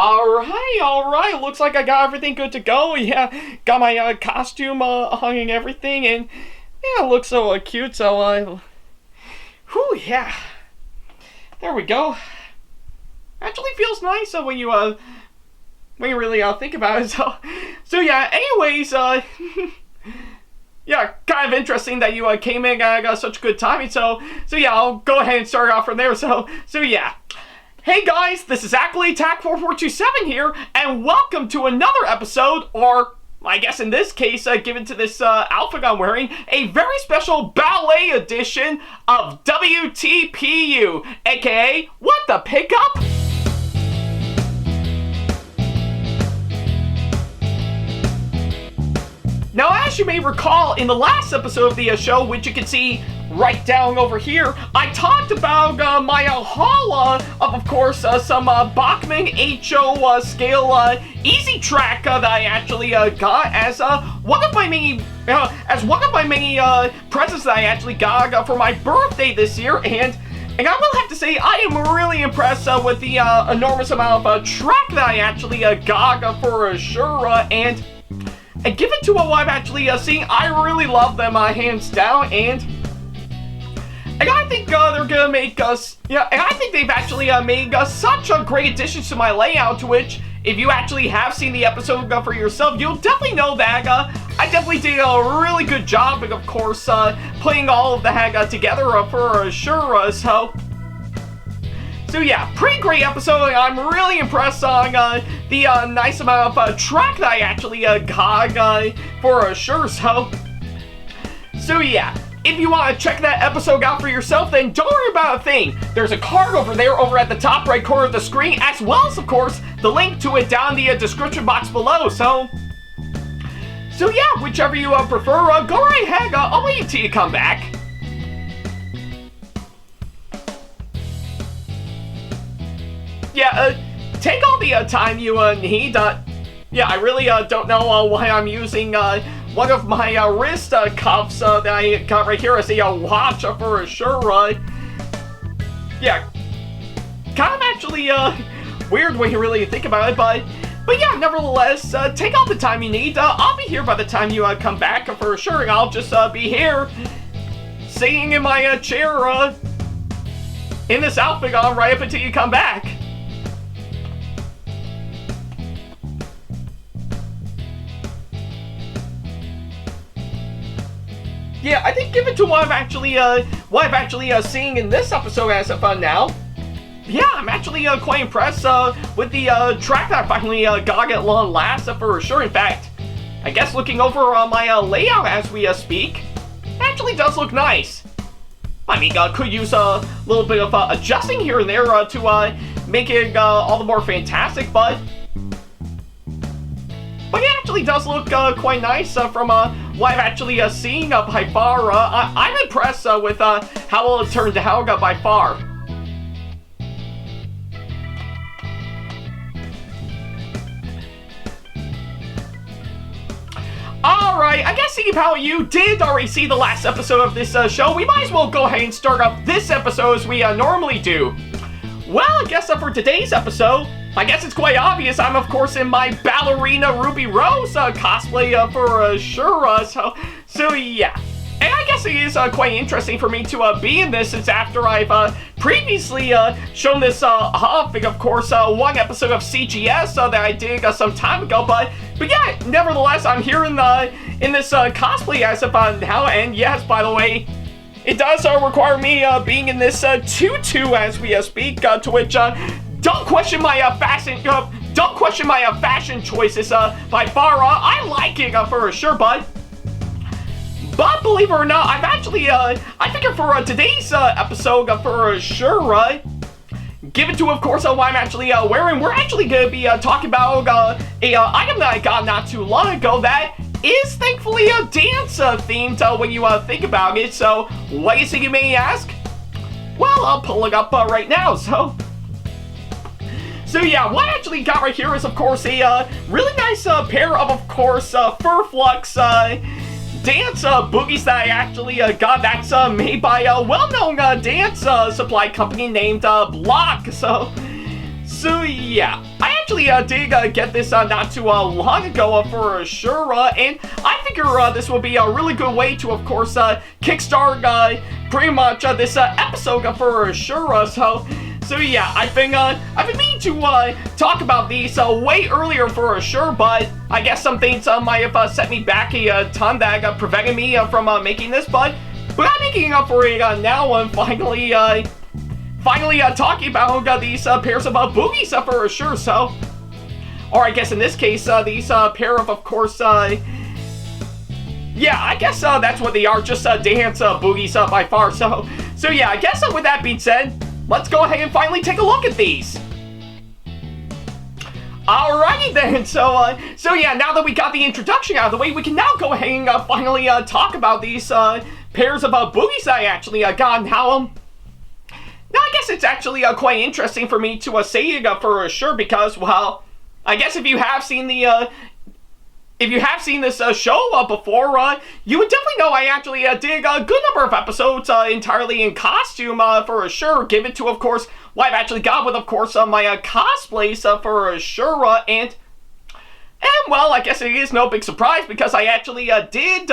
Alright, looks like I got everything good to go. Yeah, got my costume hung and everything, and yeah, it looks so cute, so whew, yeah. There we go. Actually feels nice when you really think about it, so yeah, anyways, yeah, kind of interesting that you came in and got such good timing, so yeah, I'll go ahead and start off from there, so yeah. Hey guys, this is Ackley SamAttack4427 here, and welcome to another episode, or I guess in this case, given to this outfit I'm wearing, a very special ballet edition of WTPU, aka What the Pickup? Now, as you may recall, in the last episode of the show, which you can see right down over here, I talked about my haul of course, some Bachmann HO scale easy track that I actually got as one of my many presents that I actually got for my birthday this year, and I will have to say, I am really impressed with the enormous amount of track that I actually got for sure, and given to what I've actually seen, I really love them hands down, and I think they're gonna make us, and I think they've actually made such a great addition to my layout, to which, if you actually have seen the episode for yourself, you'll definitely know that I definitely did a really good job, of course, putting all of the together for sure, so yeah, pretty great episode. I'm really impressed on the nice amount of track that I actually got for sure, so yeah. If you want to check that episode out for yourself, then don't worry about a thing. There's a card over there over at the top right corner of the screen, as well as, of course, the link to it down in the description box below, so yeah, whichever you prefer, go right ahead. I'll wait until you come back. Yeah, take all the time you need. Yeah, I really don't know why I'm using one of my wrist cuffs that I got right here as a watch for sure. Yeah, kind of actually weird when you really think about it, but yeah, nevertheless, take all the time you need. I'll be here by the time you come back for sure, and I'll just be here sitting in my chair in this outfit on right up until you come back. Yeah, I think given to what I've actually seen in this episode as of now, yeah, I'm actually quite impressed with the track that I finally got at long last for sure. In fact, I guess looking over my layout as we speak, it actually does look nice. I mean, could use a little bit of adjusting here and there to make it all the more fantastic, but it actually does look quite nice from what I've actually seen by far. I'm impressed with how well it turned out by far. Alright, I guess seeing how you did already see the last episode of this show, we might as well go ahead and start up this episode as we normally do. Well, I guess for today's episode, I guess it's quite obvious I'm, of course, in my ballerina Ruby Rose cosplay for sure, so yeah. And I guess it is quite interesting for me to be in this, since after I've previously shown this off, and of course, one episode of CGS that I did some time ago, but yeah, nevertheless, I'm here in this cosplay as of now, and yes, by the way, it does require me being in this tutu as we speak, to which don't question my fashion. Don't question my fashion choices. By far, I like it for sure, but believe it or not, I've actually I figure for today's episode for sure, given to, of course, what I'm actually wearing, we're actually gonna be talking about a item that I got not too long ago that is thankfully a dance themed when you think about it. So, what do you think, you may ask? Well, I'll pull it up right now. So yeah, what I actually got right here is, of course, a really nice pair of course, fur flux dance booties that I actually got. That's made by a well-known dance supply company named Bloch. So So yeah, I actually did get this not too long ago for sure, and I figure this will be a really good way to, of course, kickstart pretty much this episode for sure. So yeah, I've been meaning to talk about these way earlier for sure, but I guess some things might have set me back a ton that prevented me from making this, but I'm making up for it now and finally talking about these pairs of booties for sure. So, or I guess in this case, these pair of course, yeah, I guess that's what they are, just dance booties by far. So yeah, I guess with that being said, let's go ahead and finally take a look at these. Alrighty then, so yeah, now that we got the introduction out of the way, we can now go ahead and finally talk about these pairs of booties I actually got and how now, I guess it's actually quite interesting for me to say it for sure because, well, I guess if you have seen the this show before, you would definitely know I actually did a good number of episodes entirely in costume for sure, given to, of course, what I've actually got with, of course, my cosplays for sure, and well, I guess it is no big surprise because I actually did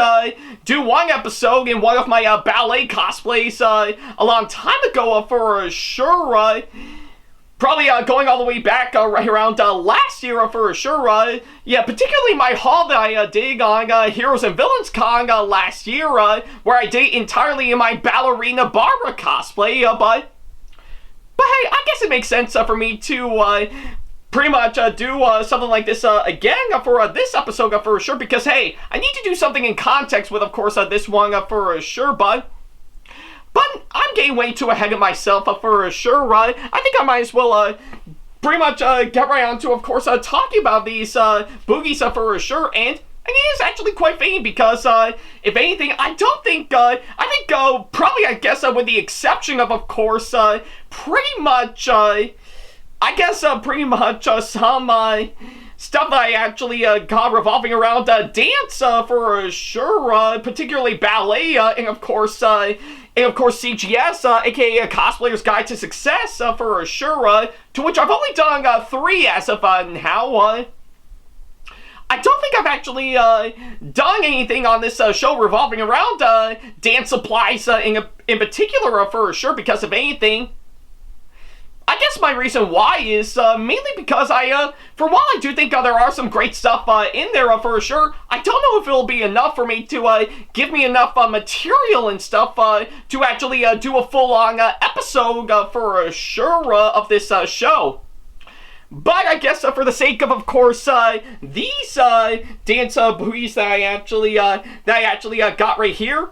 do one episode in one of my ballet cosplays a long time ago for sure. Probably going all the way back right around last year for sure. Yeah, particularly my haul that I did on Heroes and Villains Con last year, where I did entirely in my ballerina Barbara cosplay. But hey, I guess it makes sense for me to pretty much do something like this again for this episode for sure, because hey, I need to do something in context with, of course, this one for sure, but I'm getting way too ahead of myself for sure. I think I might as well pretty much get right on to, of course, talking about these boogies for sure, and it is actually quite fitting because, if anything, I think probably, I guess, with the exception of course, pretty much, I guess pretty much some stuff I actually got revolving around dance for sure, particularly ballet, and of course CGS, aka Cosplayer's Guide to Success for sure, to which I've only done 3 as of now. I don't think I've actually done anything on this show revolving around dance supplies in particular for sure, because if anything, I guess my reason why is mainly because for while I do think there are some great stuff in there for sure, I don't know if it'll be enough for me to give me enough material and stuff to actually do a full-on episode for sure of this show. But I guess for the sake of course, these dance booties that I actually got right here,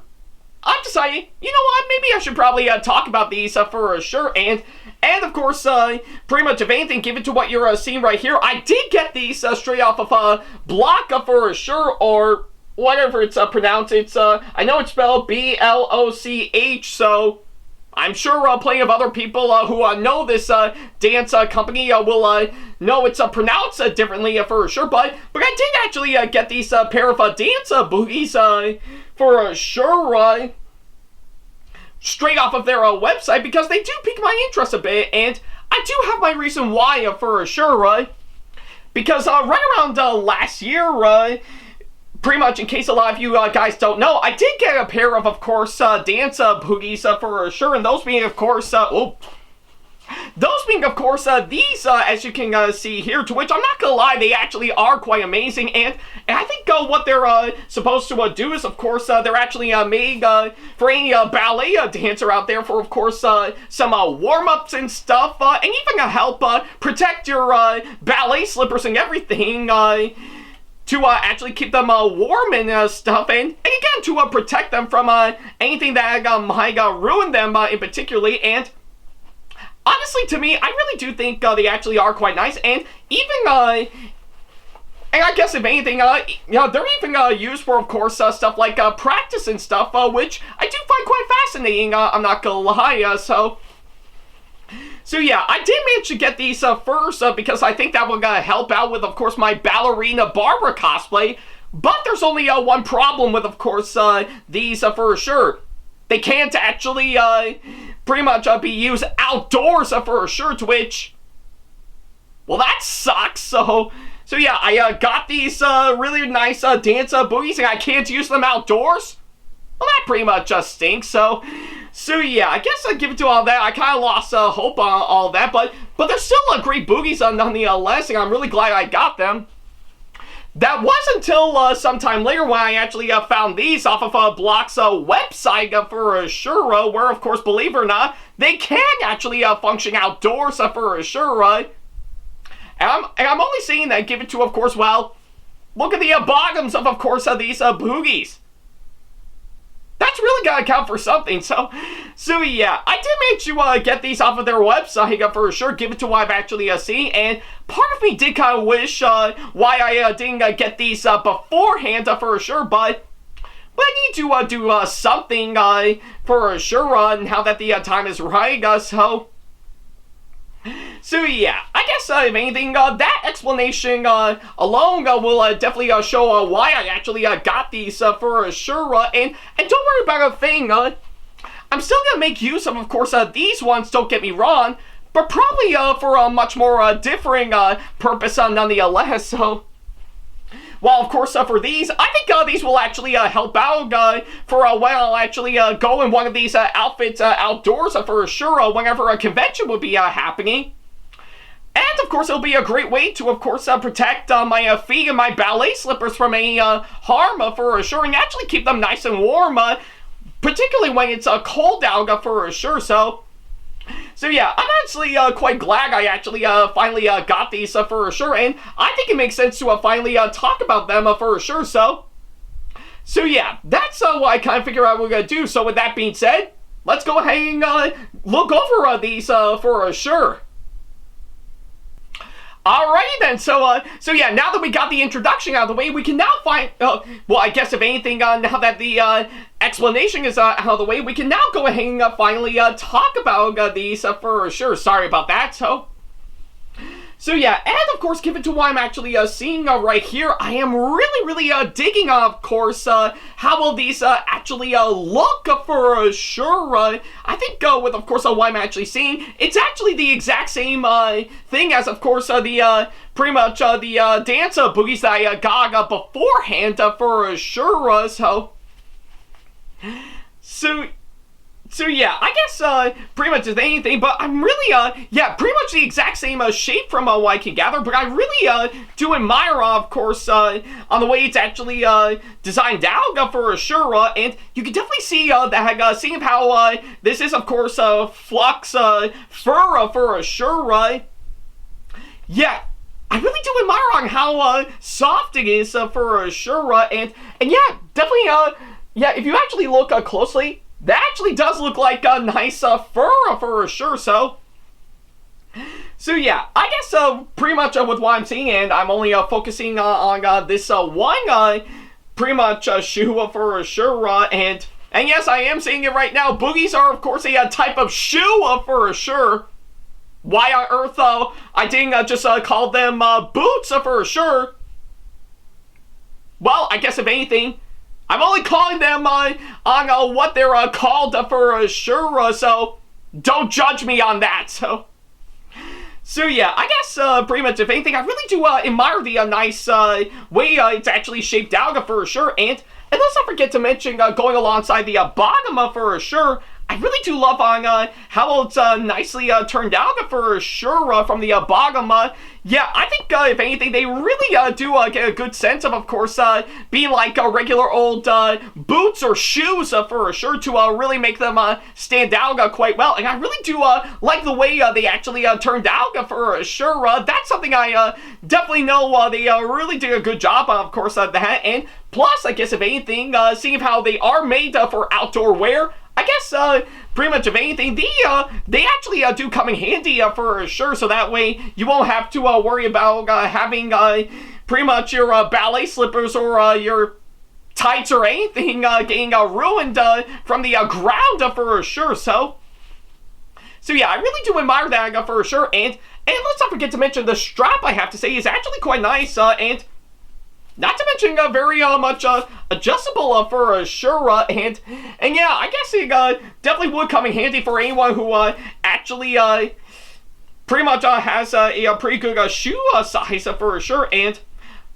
I'm deciding, you know what, maybe I should probably talk about these for sure, and of course, pretty much if anything, given to what you're seeing right here, I did get these straight off of Bloch for sure, or whatever it's pronounced. It's I know it's spelled Bloch, so I'm sure plenty of other people who know this dance company will know it's pronounced differently for sure, but I did actually get these pair of dance booties for sure, straight off of their website, because they do pique my interest a bit, and I do have my reason why for sure, because right around last year, pretty much in case a lot of you guys don't know, I did get a pair of course, dance booties for sure, and those being, of course, these, as you can see here, to which I'm not gonna lie, they actually are quite amazing, and I think what they're supposed to do is, of course, they're actually made for any ballet dancer out there for, of course, some warm-ups and stuff, and even to help protect your ballet slippers and everything, to actually keep them warm and stuff, and again, to protect them from anything that might ruin them in particularly, and honestly, to me, I really do think they actually are quite nice, and even, and I guess if anything, they're even used for, of course, stuff like practice and stuff, which I do find quite fascinating, I'm not gonna lie, so yeah, I did manage to get these first, because I think that will help out with, of course, my ballerina Barbara cosplay, but there's only one problem with, of course, these for sure. They can't actually pretty much be used outdoors for sure, to which Well, that sucks. So yeah, I got these really nice dance booties, and I can't use them outdoors. Well, that pretty much stinks. So yeah, I guess I give it to all that. I kind of lost hope on all that, but they're still great booties nonetheless, and I'm really glad I got them. That was until sometime later when I actually found these off of Bloch's website for sure, where, of course, believe it or not, they can actually function outdoors for sure. And I'm only saying that give it to, of course, well, look at the bottoms of course, these booties. That's really gotta count for something. So yeah, I did manage to get these off of their website for sure. Give it to what I've actually seen, and part of me did kind of wish why I didn't get these beforehand for sure. But I need to do something for sure now that the time is right. So yeah, I guess if anything, that explanation alone will definitely show why I actually got these for sure. And don't worry about a thing. I'm still gonna make use of course, these ones. Don't get me wrong, but probably for a much more differing purpose nonetheless. So. Well, of course, for these, I think these will actually help out for when I'll actually go in one of these outfits outdoors for sure, whenever a convention will be happening. And, of course, it'll be a great way to, of course, protect my feet and my ballet slippers from any harm for sure, and actually keep them nice and warm, particularly when it's cold out for sure. So yeah, I'm actually quite glad I actually finally got these for sure, and I think it makes sense to finally talk about them for sure. So yeah, that's what I kind of figure out we're gonna do. So with that being said, let's go ahead and look over these for sure. Alrighty then, so yeah, now that we got the introduction out of the way, we can now find, well, I guess if anything, now that the explanation is out of the way, we can now go ahead and finally talk about these for sure. Sorry about that, So yeah, and of course, given to what I'm actually seeing right here, I am really digging, of course, how will these actually look for sure. I think with, of course, what I'm actually seeing, it's actually the exact same thing as, of course, the pretty much the dance booties that I got beforehand for sure. So yeah, I guess pretty much as anything, but I'm really, yeah, pretty much the exact same shape from what I can gather, but I really do admire, of course, on the way it's actually designed out for sure, and you can definitely see that, seeing how this is, of course, flux fur for sure, yeah. I really do admire on how soft it is for sure, and yeah, definitely, yeah, if you actually look closely, that actually does look like a nice fur for sure. So yeah, I guess pretty much with what I'm seeing, and I'm only focusing on this one pretty much shoe for sure. And yes, I am seeing it right now. Booties are, of course, a type of shoe for sure. Why on earth I didn't just call them boots for sure? Well, I guess if anything, I'm only calling them on what they're called for sure, so don't judge me on that. So yeah, I guess pretty much if anything, I really do admire the nice way it's actually shaped out for sure, and let's not forget to mention going alongside the bottom for sure. I really do love on how it's nicely turned out for sure from the bottom. Yeah, I think if anything, they really do get a good sense of course, being like regular old boots or shoes for sure to really make them stand out quite well. And I really do like the way they actually turned out for sure. That's something I definitely know they really did a good job of course, that. And plus, I guess if anything, seeing how they are made for outdoor wear, I guess pretty much if anything, they actually do come in handy for sure, so that way you won't have to worry about having pretty much your ballet slippers or your tights or anything getting ruined from the ground for sure. So yeah, I really do admire that for sure, and let's not forget to mention the strap, I have to say, is actually quite nice, and not to mention very much adjustable for sure, and yeah, I guess it definitely would come in handy for anyone who actually pretty much has a pretty good shoe size for sure, and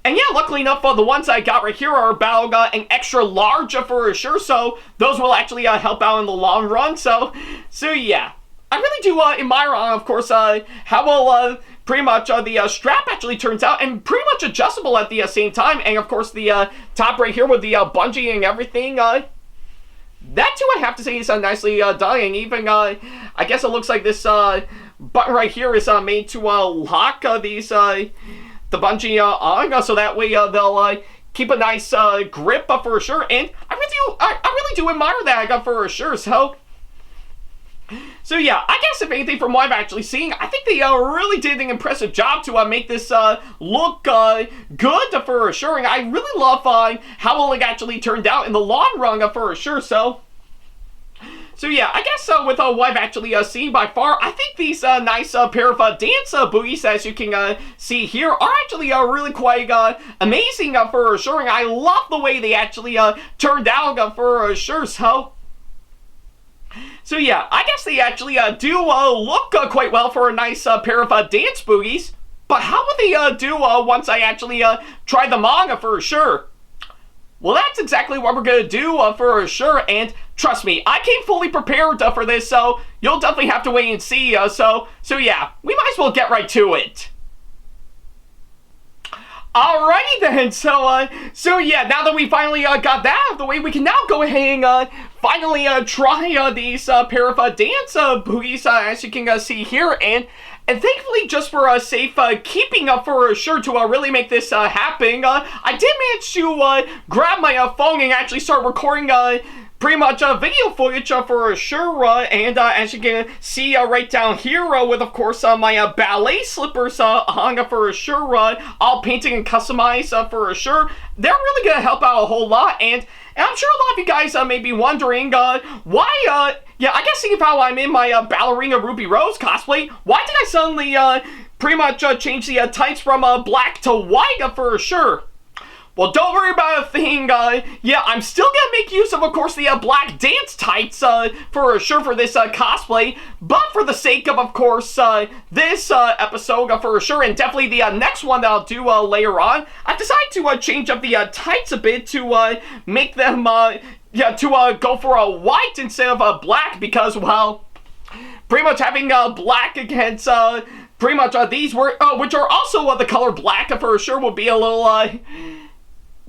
yeah, luckily enough, the ones I got right here are about an extra large for sure, so those will actually help out in the long run, so yeah. I really do admire, of course, how well pretty much the strap actually turns out, and pretty much adjustable at the same time, and of course the top right here with the bungee and everything, that too I have to say is nicely done, and even, I guess it looks like this button right here is made to lock these the bungee on, so that way they'll keep a nice grip for sure, and I really do admire that for sure, so yeah, I guess if anything from what I'm actually seeing, I think they really did an impressive job to make this look good for sure, and I really love how well it actually turned out in the long run for sure, so yeah, I guess with what I've actually seen by far, I think these nice pair of dance booties, as you can see here, are actually really quite amazing for sure, and I love the way they actually turned out for sure, so yeah, I guess they actually do look quite well for a nice pair of dance booties, but how will they do once I actually try them on for sure? Well, that's exactly what we're going to do for sure, and trust me, I came fully prepared for this, so you'll definitely have to wait and see, so yeah, we might as well get right to it. Alrighty then, so yeah, now that we finally got that out of the way, we can now go ahead and finally try these pair of dance booties, as you can see here, and thankfully, just for safe keeping for sure to really make this happen, I did manage to grab my phone and actually start recording pretty much video footage for sure, and as you can see right down here with, of course, my ballet slippers on for sure, all painted and customized for sure. They're really going to help out a whole lot, and I'm sure a lot of you guys may be wondering why, yeah, I guess seeing how I'm in my Ballerina Ruby Rose cosplay, why did I suddenly pretty much change the tights from black to white for sure? Well, don't worry about a thing, yeah, I'm still gonna make use of course, the black dance tights, for sure for this cosplay, but for the sake of course, this episode, for sure, and definitely the next one that I'll do later on, I've decided to change up the tights a bit to make them, yeah, to go for a white instead of black, because, well, pretty much having black against, pretty much these were, which are also the color black, for sure, would be a little,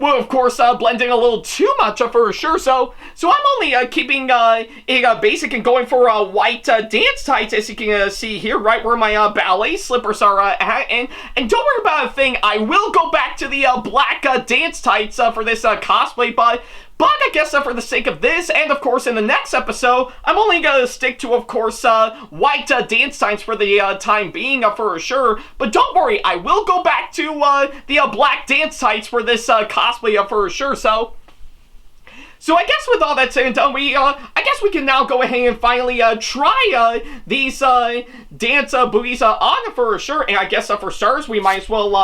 well, of course, blending a little too much for sure, so I'm only keeping it basic and going for white dance tights, as you can see here, right where my ballet slippers are at, and don't worry about a thing, I will go back to the black dance tights for this cosplay, but I guess for the sake of this, and of course in the next episode, I'm only going to stick to, of course, white dance tights for the time being, for sure. But don't worry, I will go back to the black dance tights for this cosplay, for sure. So I guess with all that said and done, I guess we can now go ahead and finally try these dance booties on for sure. And I guess for starters, we might as well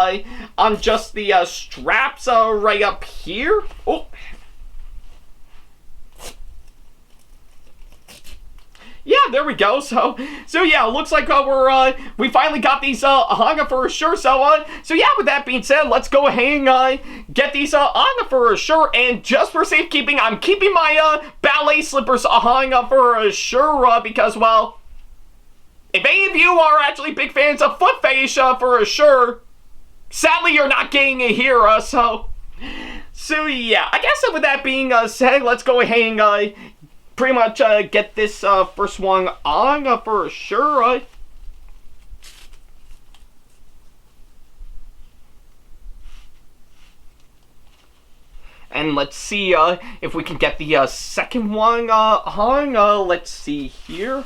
unjust the straps right up here. Oh. Yeah, there we go. So yeah, it looks like we finally got these on for sure. So yeah, with that being said, let's go ahead and get these on for sure. And just for safekeeping, I'm keeping my ballet slippers on for sure, because, well, if any of you are actually big fans of foot fetish for sure, sadly you're not getting it here. So yeah, I guess with that being said, let's go ahead and pretty much get this first one on for sure. And let's see if we can get the second one on. Let's see here.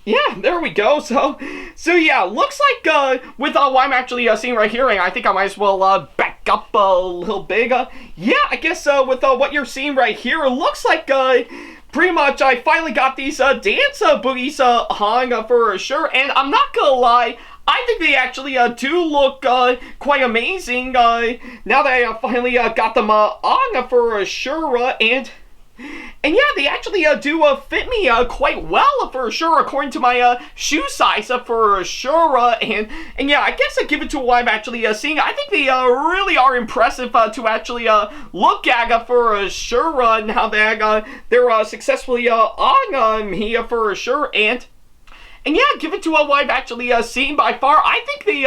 Yeah, there we go. So yeah, looks like with what I'm actually seeing right here, and I think I might as well back up a little bit. Yeah, I guess with what you're seeing right here, it looks like pretty much I finally got these dance booties on for sure. And I'm not gonna lie, I think they actually do look quite amazing now that I finally got them on for sure, and yeah, they actually do fit me quite well for sure, according to my shoe size for sure. And yeah, I guess I give it to what I'm actually seeing. I think they really are impressive to actually look at for sure. Now that they're successfully on me for sure. And yeah, give it to what I've actually seen by far. I think they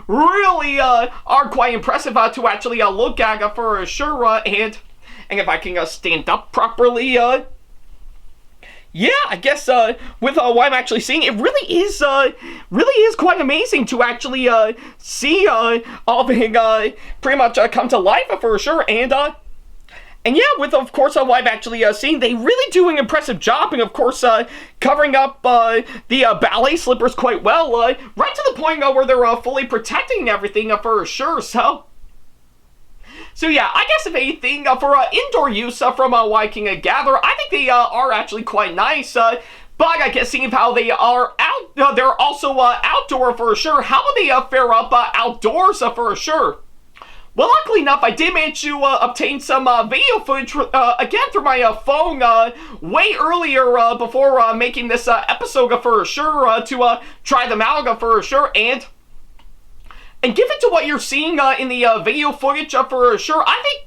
really are quite impressive to actually look at for sure. And if I can stand up properly, yeah, I guess with what I'm actually seeing, it really is quite amazing to actually see all of it pretty much come to life for sure. And yeah, with, of course, what I've actually seen, they really do an impressive job, and of course, covering up the ballet slippers quite well, right to the point where they're fully protecting everything for sure. So yeah, I guess if anything, for indoor use from what I can gather, I think they are actually quite nice. But I guess seeing how they are out, they're also outdoor for sure. How will they fare up outdoors for sure? Well, luckily enough, I did manage to obtain some video footage, again, through my phone way earlier before making this episode for sure, to try them out for sure. And given to what you're seeing in the video footage for sure, I think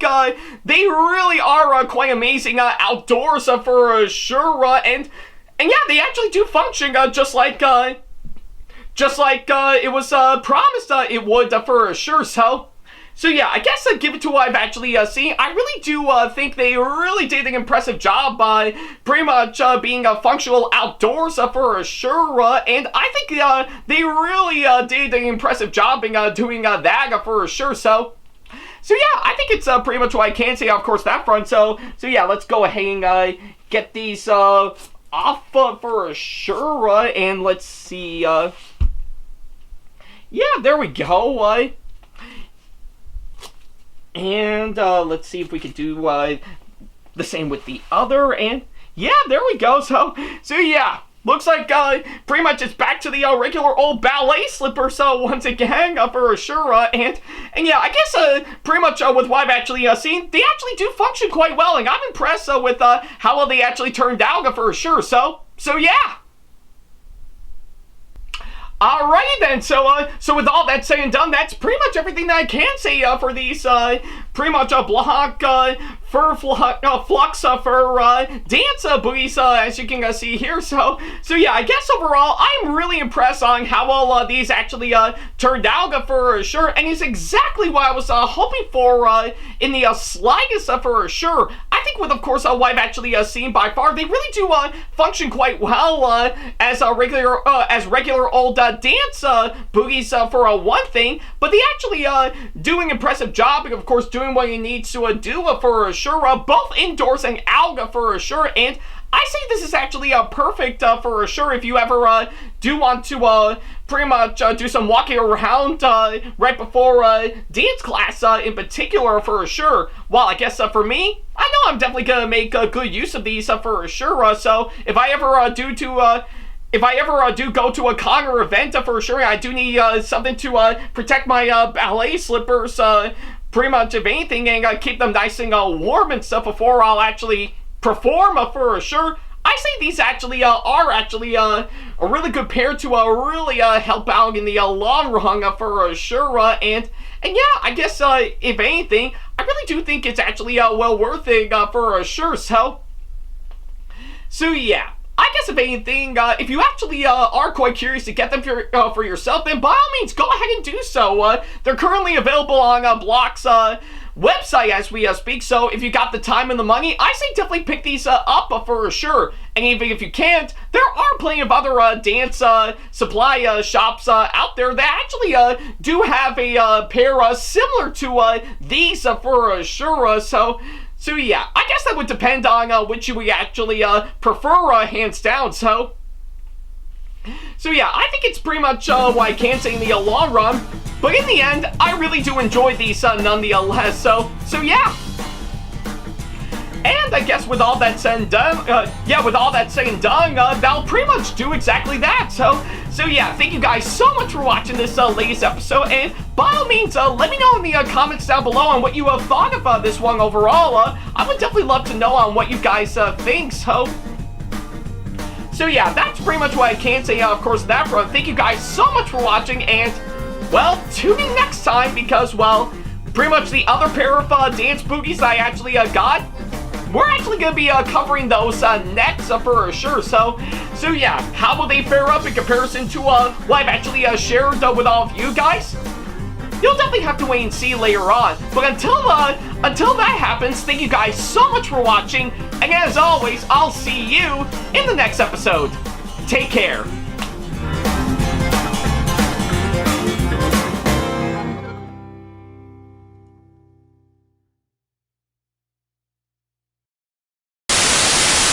they really are quite amazing outdoors for sure. And yeah, they actually do function just like it was promised it would for sure. So yeah, I guess give it to what I've actually seen. I really do think they really did an impressive job by pretty much being functional outdoors for sure. And I think they really did an impressive job in doing that for sure. So yeah, I think it's pretty much what I can say, of course, that front. So yeah, let's go ahead and get these off for sure. And let's see. Yeah, there we go. And let's see if we could do the same with the other. And yeah, there we go. So yeah, looks like pretty much it's back to the regular old ballet slipper. So once again, for sure. And yeah, I guess pretty much with what I've actually seen, they actually do function quite well. And I'm impressed with how well they actually turned out for sure. So yeah. Alrighty then, so with all that said and done, that's pretty much everything that I can say for these pretty much Bloch fur flux for dance booties, as you can see here. So yeah, I guess overall I'm really impressed on how well these actually turned out for sure, and it's exactly what I was hoping for in the slightest for sure. I think with, of course, what I've actually seen by far, they really do function quite well as regular old dance booties for one thing, but they actually do an impressive job, and of course doing what you need to do for sure, both indoors and out for sure. And I say this is actually perfect for sure if you ever do want to pretty much do some walking around right before dance class in particular for sure. Well, I guess for me, I know I'm definitely gonna make good use of these for sure. So if I ever do go to a con or event for sure, I do need something to protect my ballet slippers, pretty much if anything, and keep them nice and warm and stuff before I'll actually perform for sure. I say these actually are actually a really good pair to really help out in the long run for sure. And yeah, I guess if anything, I really do think it's actually well worth it for sure. So yeah. I guess if anything, if you actually are quite curious to get them for yourself, then by all means, go ahead and do so. They're currently available on Bloch's website as we speak, so if you got the time and the money, I say definitely pick these up for sure. And even if you can't, there are plenty of other dance supply shops out there that actually do have a pair similar to these for sure. So yeah, I guess that would depend on which you would actually prefer, hands down. So yeah, I think it's pretty much what I can say in the long run. But in the end, I really do enjoy these nonetheless. So yeah. And I guess with all that said and done, that'll pretty much do exactly that. So yeah, thank you guys so much for watching this latest episode, and by all means, let me know in the comments down below on what you have thought of this one overall. I would definitely love to know on what you guys think, so yeah, that's pretty much what I can say, of course, on that front. Thank you guys so much for watching, and, well, tune in next time, because, well, pretty much the other pair of dance booties I actually got, we're actually going to be covering those next for sure. So yeah, how will they fare up in comparison to what I've actually shared with all of you guys? You'll definitely have to wait and see later on. But until that happens, thank you guys so much for watching. And as always, I'll see you in the next episode. Take care.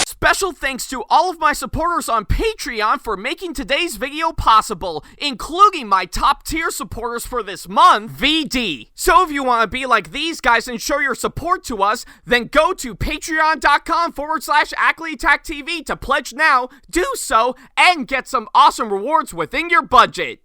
Special thanks to all of my supporters on Patreon for making today's video possible, including my top tier supporters for this month, VD. So if you want to be like these guys and show your support to us, then go to patreon.com/AckleyTackTV to pledge now, do so, and get some awesome rewards within your budget.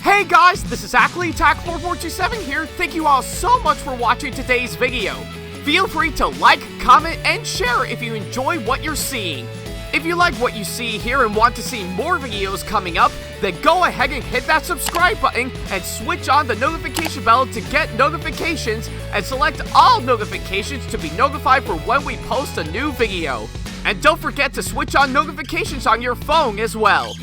Hey guys, this is Ackley4427 here. Thank you all so much for watching today's video. Feel free to like, comment, and share if you enjoy what you're seeing. If you like what you see here and want to see more videos coming up, then go ahead and hit that subscribe button and switch on the notification bell to get notifications, and select all notifications to be notified for when we post a new video. And don't forget to switch on notifications on your phone as well.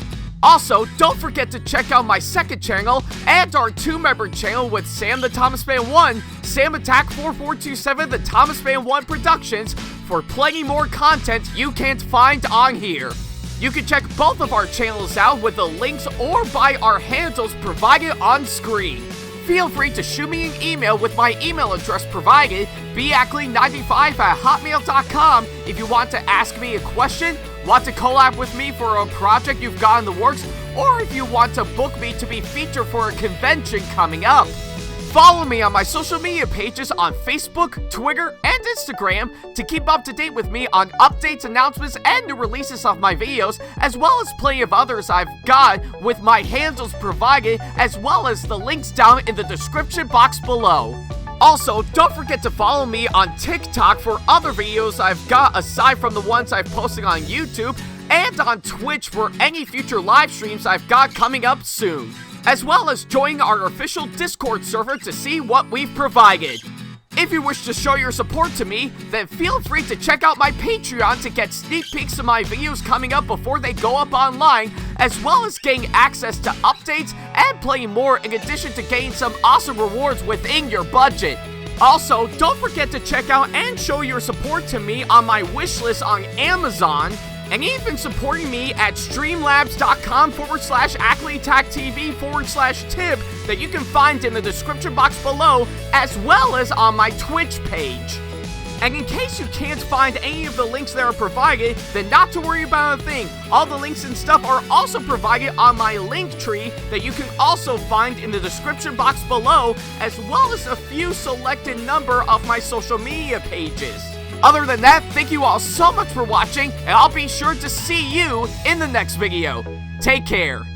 Also, don't forget to check out my second channel and our 2-member channel with Sam the Thomas Fan 1, SamAttack4427TheThomasFan1 Productions, for plenty more content you can't find on here. You can check both of our channels out with the links or by our handles provided on screen. Feel free to shoot me an email with my email address provided, backley95@hotmail.com, if you want to ask me a question, want to collab with me for a project you've got in the works, or if you want to book me to be featured for a convention coming up. Follow me on my social media pages on Facebook, Twitter, and Instagram to keep up to date with me on updates, announcements, and new releases of my videos, as well as plenty of others I've got with my handles provided, as well as the links down in the description box below. Also, don't forget to follow me on TikTok for other videos I've got aside from the ones I've posted on YouTube, and on Twitch for any future live streams I've got coming up soon, as well as join our official Discord server to see what we've provided. If you wish to show your support to me, then feel free to check out my Patreon to get sneak peeks of my videos coming up before they go up online, as well as getting access to updates and playing more, in addition to getting some awesome rewards within your budget. Also, don't forget to check out and show your support to me on my wishlist on Amazon, and even supporting me at streamlabs.com/AckleyTackTV/tip that you can find in the description box below, as well as on my Twitch page. And in case you can't find any of the links that are provided, then not to worry about a thing. All the links and stuff are also provided on my link tree that you can also find in the description box below, as well as a few selected number of my social media pages. Other than that, thank you all so much for watching, and I'll be sure to see you in the next video. Take care.